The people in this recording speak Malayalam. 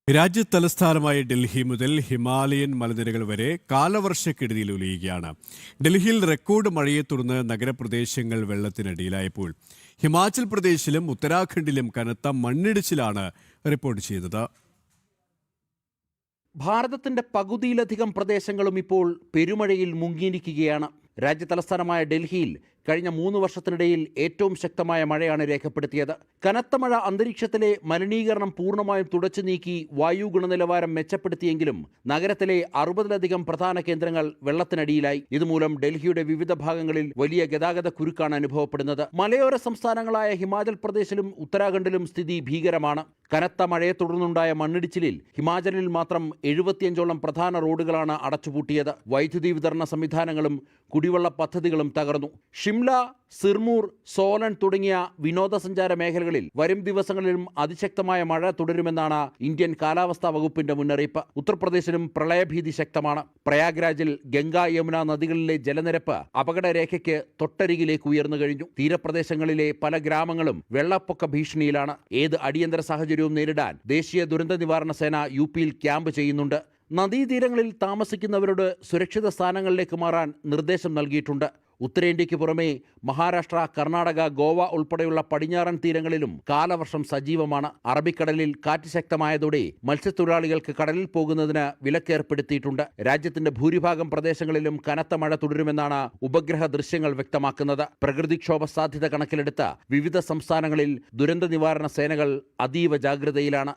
രാജ്യതലസ്ഥാനമായ ഡൽഹി മുതൽ ഹിമാലയൻ മലനിരകൾ വരെ കാലവർഷക്കെടുതിയിൽ ഉലയുകയാണ്. ഡൽഹിയിൽ റെക്കോർഡ് മഴയെ തുടർന്ന് നഗരപ്രദേശങ്ങൾ വെള്ളത്തിനടിയിലായപ്പോൾ ഹിമാചൽ പ്രദേശിലും ഉത്തരാഖണ്ഡിലും കനത്ത മണ്ണിടിച്ചിലാണ് റിപ്പോർട്ട് ചെയ്തത്. ഭാരതത്തിന്റെ പകുതിയിലധികം പ്രദേശങ്ങളും ഇപ്പോൾ പെരുമഴയിൽ മുങ്ങിയിരിക്കുകയാണ്. രാജ്യതലസ്ഥാനമായ ഡൽഹിയിൽ കഴിഞ്ഞ 3 വർഷത്തിനിടയിൽ ഏറ്റവും ശക്തമായ മഴയാണ് രേഖപ്പെടുത്തിയത്. കനത്ത മഴ അന്തരീക്ഷത്തിലെ മലിനീകരണം പൂർണ്ണമായും തുടച്ചു നീക്കി വായു ഗുണനിലവാരം മെച്ചപ്പെടുത്തിയെങ്കിലും നഗരത്തിലെ 60-ലധികം പ്രധാന കേന്ദ്രങ്ങൾ വെള്ളത്തിനടിയിലായി. ഇതുമൂലം ഡൽഹിയുടെ വിവിധ ഭാഗങ്ങളിൽ വലിയ ഗതാഗത കുരുക്കാണ് അനുഭവപ്പെടുന്നത്. മലയോര സംസ്ഥാനങ്ങളായ ഹിമാചൽ പ്രദേശിലും ഉത്തരാഖണ്ഡിലും സ്ഥിതി ഭീകരമാണ്. കനത്ത മഴയെ തുടർന്നുണ്ടായ മണ്ണിടിച്ചിലിൽ ഹിമാചലിൽ മാത്രം 75ഓളം പ്രധാന റോഡുകളാണ് അടച്ചുപൂട്ടിയത്. വൈദ്യുതി വിതരണ സംവിധാനങ്ങളും കുടിവെള്ള പദ്ധതികളും തകർന്നു. ഷിംല, സിർമൂർ, സോലൻ തുടങ്ങിയ വിനോദസഞ്ചാര മേഖലകളിൽ വരും ദിവസങ്ങളിലും അതിശക്തമായ മഴ തുടരുമെന്നാണ് ഇന്ത്യൻ കാലാവസ്ഥാ വകുപ്പിന്റെ മുന്നറിയിപ്പ്. ഉത്തർപ്രദേശിലും പ്രളയഭീതി ശക്തമാണ്. പ്രയാഗ്രാജിൽ ഗംഗ, യമുന നദികളിലെ ജലനിരപ്പ് അപകടരേഖയ്ക്ക് തൊട്ടരികിലേക്ക് ഉയർന്നു കഴിഞ്ഞു. തീരപ്രദേശങ്ങളിലെ പല ഗ്രാമങ്ങളും വെള്ളപ്പൊക്ക ഭീഷണിയിലാണ്. ഏത് അടിയന്തര സാഹചര്യവും നേരിടാൻ ദേശീയ ദുരന്ത നിവാരണ സേന യുപിയിൽ ക്യാമ്പ് ചെയ്യുന്നുണ്ട്. നദീതീരങ്ങളിൽ താമസിക്കുന്നവരോട് സുരക്ഷിത സ്ഥാനങ്ങളിലേക്ക് മാറാൻ നിർദ്ദേശം നൽകിയിട്ടുണ്ട്. ഉത്തരേന്ത്യയ്ക്ക് പുറമെ മഹാരാഷ്ട്ര, കർണാടക, ഗോവ ഉൾപ്പെടെയുള്ള പടിഞ്ഞാറൻ തീരങ്ങളിലും കാലവർഷം സജീവമാണ്. അറബിക്കടലിൽ കാറ്റ് ശക്തമായതോടെ മത്സ്യത്തൊഴിലാളികൾക്ക് കടലിൽ പോകുന്നതിന് വിലക്കേർപ്പെടുത്തിയിട്ടുണ്ട്. രാജ്യത്തിന്റെ ഭൂരിഭാഗം പ്രദേശങ്ങളിലും കനത്ത മഴ തുടരുമെന്നാണ് ഉപഗ്രഹ ദൃശ്യങ്ങൾ വ്യക്തമാക്കുന്നത്. പ്രകൃതിക്ഷോഭ സാധ്യത കണക്കിലെടുത്ത് വിവിധ സംസ്ഥാനങ്ങളിൽ ദുരന്ത നിവാരണ സേനകൾ അതീവ ജാഗ്രതയിലാണ്.